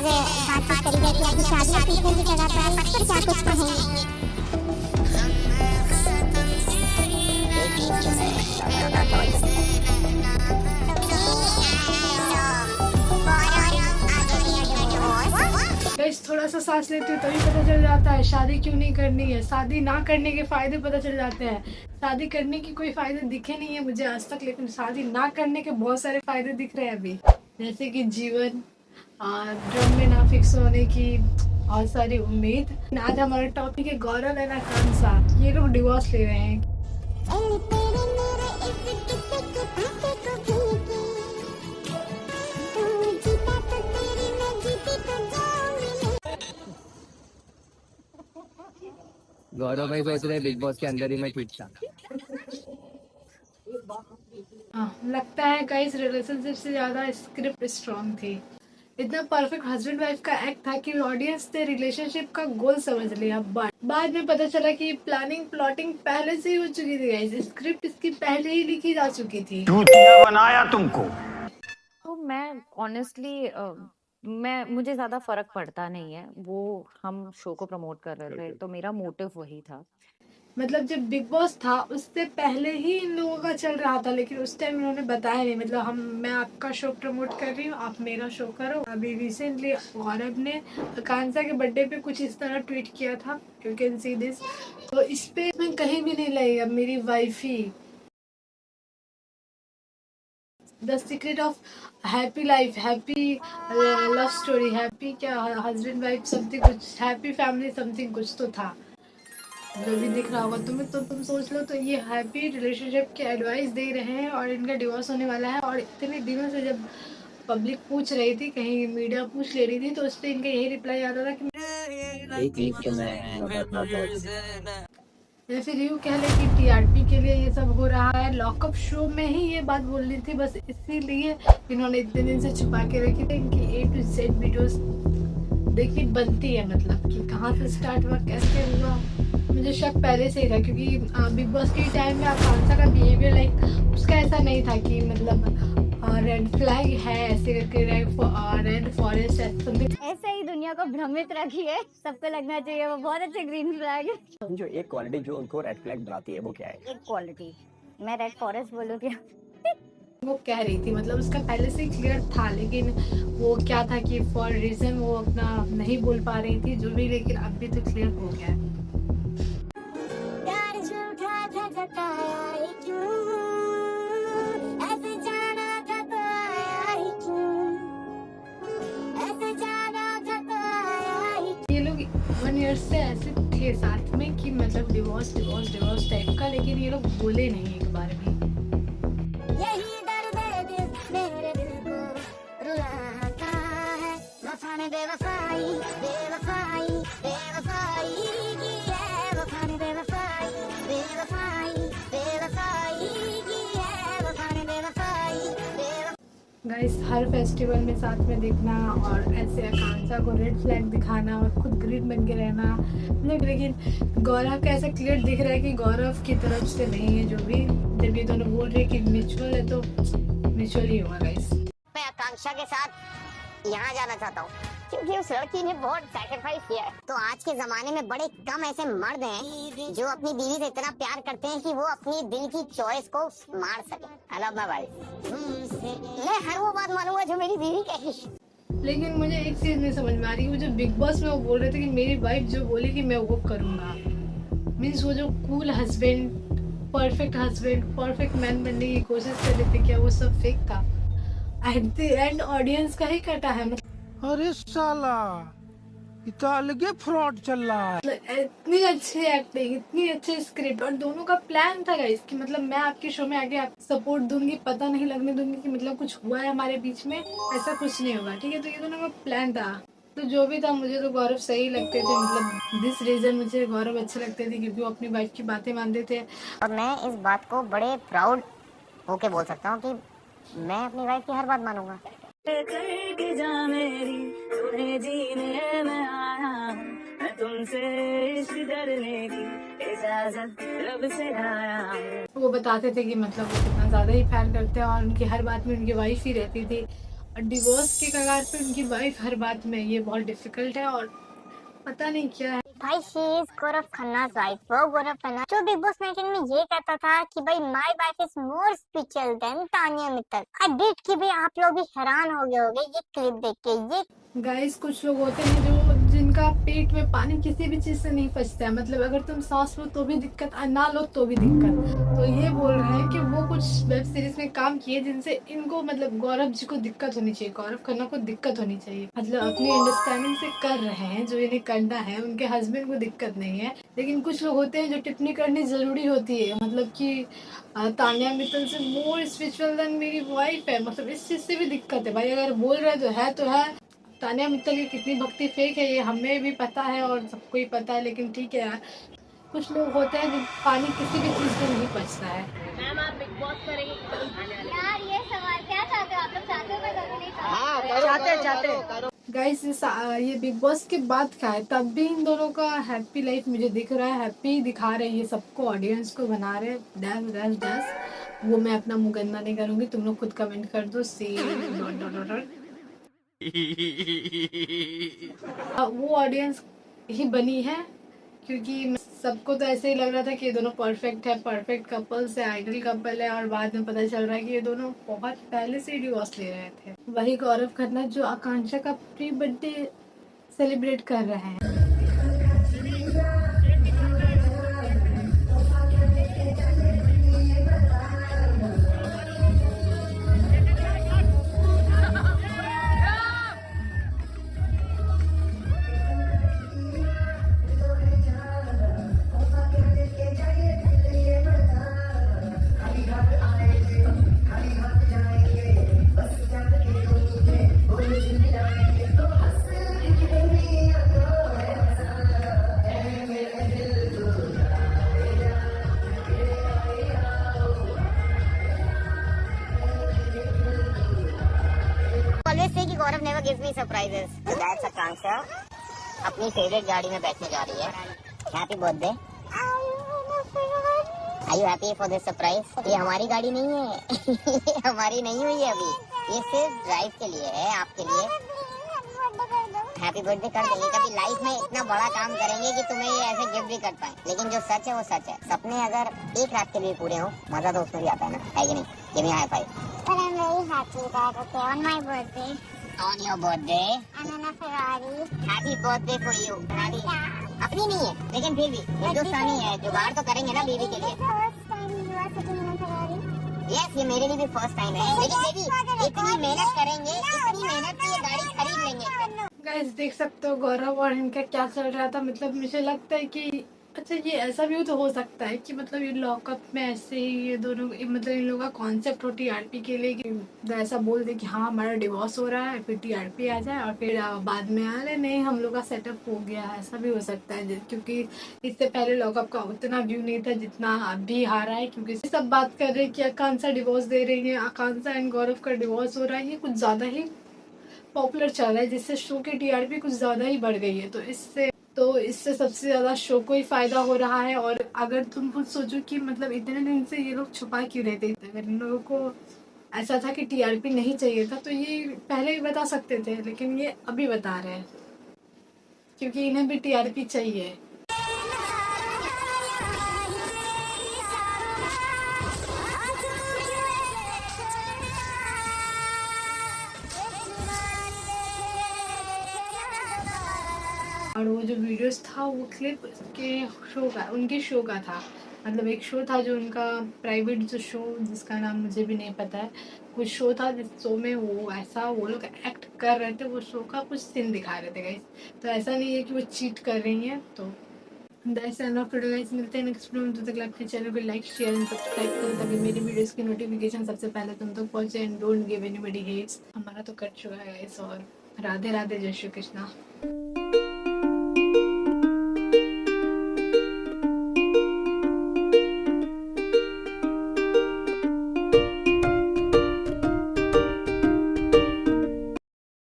बातचीत करी गई थी आपकी शादी और तीसरे की जगह पर आप पर क्या कुछ कहेंगे? गाइस थोड़ा सा सांस लेती हूँ तभी पता चल जाता है शादी क्यों नहीं करनी है। शादी ना करने के फायदे पता चल जाते हैं। शादी करने की कोई फायदे दिखे नहीं है मुझे आज तक, लेकिन शादी ना करने के बहुत सारे फायदे दिख रहे हैं अभी, जैसे कि जीवन, ड्रम में ना फिक्स होने की बहुत सारी उम्मीद। आज हमारा टॉपिक है गौरव एंड आकांक्षा, ये लोग डिवोर्स ले रहे हैं। गौरव भाई सोच रहे बिग बॉस के अंदर ही मैं ठीक था। लगता है कई रिलेशनशिप से ज्यादा स्क्रिप्ट स्ट्रांग थी। इतना परफेक्ट हस्बैंड वाइफ का एक्ट था कि ऑडियंस ने रिलेशनशिप का गोल समझ लिया, बट बाद में पता चला कि प्लानिंग प्लॉटिंग पहले से ही हो चुकी थी गाइस। स्क्रिप्ट इसकी पहले ही लिखी जा चुकी थी। चूतिया बनाया तुमको। तो मैं ऑनेस्टली मुझे ज्यादा फर्क पड़ता नहीं है, वो हम शो को प्रमोट कर रहे थे तो मेरा मोटिव वही था। मतलब जब बिग बॉस था उससे पहले ही इन लोगों का चल रहा था, लेकिन उस टाइम इन्होंने बताया नहीं। मतलब मैं आपका शो प्रमोट कर रही हूँ, आप मेरा शो करो। अभी रिसेंटली गौरव ने आकांक्षा के बर्थडे पे कुछ इस तरह ट्वीट किया था, यू कैन सी दिस। तो इस पे मैं कहीं भी नहीं लाई, अब मेरी wife he the secret of happy life, happy love story, happy क्या हस्बैंड वाइफ समथिंग कुछ, हैप्पी फैमिली समथिंग कुछ तो था। जो भी दिख रहा होगा तुम्हें तो तुम सोच लो। तो ये हैप्पी रिलेशनशिप की एडवाइस दे रहे हैं और इनका डिवोर्स होने वाला है। और इतने दिनों से जब पब्लिक पूछ रही थी, कहीं मीडिया पूछ ले रही थी, तो उस पर इनका यही रिप्लाई आता था कि या फिर यूँ कह ले कि टीआरपी के लिए ये सब हो रहा है। लॉकअप शो में ही ये बात बोलनी थी, बस इसीलिए इन्होंने इतने दिन से छुपा के रखी थी। इनकी A to Z वीडियोस देखिए बनती है, मतलब कि कहाँ से स्टार्ट हुआ, कैसे हुआ। मुझे शक पहले से ही था, क्योंकि बिग बॉस के टाइम में आकांक्षा का बिहेवियर लाइक उसका ऐसा नहीं था कि मतलब रेड फ्लैग है ऐसे करके, रेड फॉरेस्ट ऐसे ही दुनिया को भ्रमित रखिए, सबको लगना चाहिए वो बहुत अच्छे ग्रीन फ्लैग है। जो एक क्वालिटी जो उनको रेड फ्लैग बनाती है वो क्या है? एक क्वालिटी मैं रेड फॉरेस्ट बोलूँ क्या? वो कह रही थी, मतलब उसका पहले से क्लियर था, लेकिन वो क्या था कि फॉर रीजन वो अपना नहीं बोल पा रही थी जो भी, लेकिन अब भी तो क्लियर हो गया है। ये लोग 1 ईयर से ऐसे थे साथ में कि मतलब डिवोर्स डिवोर्स डिवोर्स टाइप का, लेकिन ये लोग बोले नहीं एक बार भी। गाइस हर फेस्टिवल में साथ में देखना और ऐसे आकांक्षा को रेड फ्लैग दिखाना और खुद ग्रीन बन के रहना, लेकिन गौरव का ऐसा क्लियर दिख रहा है कि गौरव की तरफ से नहीं है। जो भी जब ये दोनों बोल रहे कि म्यूचुअल है तो म्यूचुअल ही होगा गाइस। मैं आकांक्षा के साथ यहाँ जाना चाहता हूँ क्योंकि उस लड़की ने बहुत सैक्रिफाइस किया है। तो आज के जमाने में बड़े कम ऐसे मर्द हैं जो अपनी बीवी से इतना प्यार करते हैं कि वो अपनी दिल की चॉइस को मार सके। I love my wife. मैं हर वो बात मानूंगा जो मेरी बीवी कही। लेकिन मुझे एक चीज नहीं समझ में आ रही, वो जो बिग बॉस में वो बोल रहे थे कि मेरी वाइफ जो बोली कि मैं वो करूंगा, मीन्स वो जो कूल हस्बैंड, परफेक्ट मैन बनने की कोशिश कर रहे थे, क्या वो सब फेक था? एट द एंड ऑडियंस का ही कटा है। अरे साला इतना अलगे फ्रॉड चल रहा है। इतनी अच्छी एक्टिंग, इतनी अच्छी स्क्रिप्ट, और दोनों का प्लान था गाइस कि मतलब मैं आपके शो में आके आप सपोर्ट दूंगी, पता नहीं लगने दूंगी कि मतलब कुछ हुआ है हमारे बीच में, ऐसा कुछ नहीं होगा, ठीक है। तो ये दोनों का प्लान था। तो जो भी था, मुझे तो गौरव सही लगते थे, मतलब दिस रीजन मुझे गौरव अच्छे लगते थे क्योंकि वो अपनी वाइफ की बातें मानते थे। और मैं इस बात को बड़े प्राउड होके बोल सकता हूँ कि मैं अपनी वाइफ की हर बात मानूंगा। वो बताते थे कि मतलब वो कितना ज्यादा ही प्यार करते हैं और उनकी हर बात में उनकी वाइफ ही रहती थी। डिवोर्स के कगार पे उनकी वाइफ हर बात में, ये बहुत डिफिकल्ट है और पता नहीं क्या है। भाई she is Gaurav Khanna wife, वो गौरव खन्ना जो बिग बॉस 19 में ये कहता था कि भाई my wife is more spiritual than Tania Mittal. I bet कि भाई आप लोग भी हैरान हो गए होंगे ये क्लिप देख के। ये गाइस कुछ लोग होते हैं जो जिनका पेट में पानी किसी भी चीज से नहीं पचता है, मतलब अगर तुम सांस लो तो भी दिक्कत, ना लो तो भी दिक्कत। तो ये बोल रहे हैं कि वो कुछ वेब सीरीज में काम किए जिनसे इनको, मतलब गौरव जी को दिक्कत होनी चाहिए, गौरव खन्ना को दिक्कत होनी चाहिए, मतलब अपनी अंडरस्टैंडिंग से कर रहे हैं जो इन्हें करना है, उनके हस्बैंड को दिक्कत नहीं है। लेकिन कुछ लोग होते हैं जो टिप्पणी करनी जरूरी होती है, मतलब कि तानिया मित्तल से मोर स्पिरिचुअल देन मेरी वाइफ है, मतलब इस चीज से भी दिक्कत है। भाई अगर बोल रहे तो है। तानिया मित्तल की कितनी भक्ति फेक है ये हमें भी पता है और सबको ही पता है, लेकिन ठीक है यार, कुछ लोग होते हैं जिन पानी किसी भी चीज से नहीं पचता है। मैम आप बिग बॉस करेंगे यार ये सवाल क्या चाहते हो आप लोग? चाहते हो मैं करूँ नहीं? चाहते गाइस ये बिग बॉस के बाद का है, तब भी इन दोनों का हैप्पी लाइफ मुझे दिख रहा है, हैप्पी दिखा रहे हैं ये सबको, ऑडियंस को बना रहे डैश डैश डैश। वो मैं अपना मुंह गंदा नहीं करूंगी, तुम लोग खुद कमेंट कर दो वो ऑडियंस ही बनी है, क्योंकि सबको तो ऐसे ही लग रहा था कि ये दोनों परफेक्ट है, परफेक्ट कपल्स है, आइडल कपल है, और बाद में पता चल रहा है कि ये दोनों बहुत पहले से डिवोर्स ले रहे थे। वही गौरव खन्ना जो आकांक्षा का प्री बर्थडे सेलिब्रेट कर रहे हैं। ऑलवेज से कि Gaurav never gives me surprises. तो दैट्स आकांक्षा अपनी फेवरेट गाड़ी में बैठने जा रही है। Happy birthday. Are you happy for this surprise? ये हमारी गाड़ी नहीं है ये हमारी नहीं हुई है अभी, ये सिर्फ ड्राइव के लिए है, आपके लिए। हैप्पी बर्थडे कर देंगे, कभी लाइफ में इतना बड़ा काम करेंगे कि तुम्हें ये ऐसे गिफ्ट भी कर पाए। लेकिन जो सच है वो सच है, सपने अगर एक रात के लिए पूरे हो मजा तो उसमें भी आता है ना, है कि नहीं? Give me high five. But I'm very happy that okay on my birthday. On your birthday. I'm in a Ferrari. Happy birthday for you. Ferrari. अपनी नहीं है, लेकिन फिर भी हिंदुस्तानी है, जुगाड़ तो करेंगे ना बीवी के लिए। First time you are sitting in a Ferrari. Yes, ये मेरे लिए भी फर्स्ट टाइम है, लेकिन बेबी इतनी मेहनत करेंगे, इतनी मेहनत की ये गाड़ी खरीद लेंगे। गाइस देख सकते हो गौरव और इनका क्या चल रहा था, मतलब मुझे लगता है कि अच्छा ये ऐसा भी तो हो सकता है कि मतलब ये लॉकअप में ऐसे ही ये दोनों, मतलब इन लोगों का कॉन्सेप्ट हो टीआरपी के लिए कि ऐसा बोल दे कि हाँ हमारा डिवोर्स हो रहा है, फिर टीआरपी आ जाए और फिर बाद में आ रहे नहीं हम लोग का सेटअप हो गया, ऐसा भी हो सकता है। क्योंकि इससे पहले लॉकअप का उतना व्यू नहीं था जितना अभी आ रहा है, क्योंकि सब बात कर रहे हैं कि आकांक्षा डिवोर्स दे रही है, आकांक्षा एंड गौरव का डिवोर्स हो रहा है, ये कुछ ज़्यादा ही पॉपुलर चल रहा है, जिससे शो की टीआरपी कुछ ज़्यादा ही बढ़ गई है। तो इससे सबसे ज़्यादा शो को ही फ़ायदा हो रहा है। और अगर तुम खुद सोचो कि मतलब इतने दिन से ये लोग छुपा क्यों रहते थे, अगर इन लोगों को ऐसा था कि टीआरपी नहीं चाहिए था तो ये पहले भी बता सकते थे, लेकिन ये अभी बता रहे हैं क्योंकि इन्हें भी टीआरपी चाहिए। और वो जो वीडियोस था वो क्लिप उनके शो का था, मतलब एक शो था जो उनका प्राइवेट जो शो जिसका नाम मुझे भी नहीं पता है, कुछ शो था जिस शो में वो लोग एक्ट कर रहे थे, वो शो का कुछ सीन दिखा रहे थे गाइस। तो ऐसा नहीं है कि वो चीट कर रही हैं। तो that's end of today guys, मिलते हैं नेक्स्ट वीडियो में। तब तक अपने चैनल को लाइक शेयर एंड सब्सक्राइब करो ताकि मेरी वीडियोस की नोटिफिकेशन सबसे पहले तुम तक पहुंचे। And don't give anybody hates, हमारा तो कट चुका है गाइस। और राधे राधे, जय श्री कृष्णा।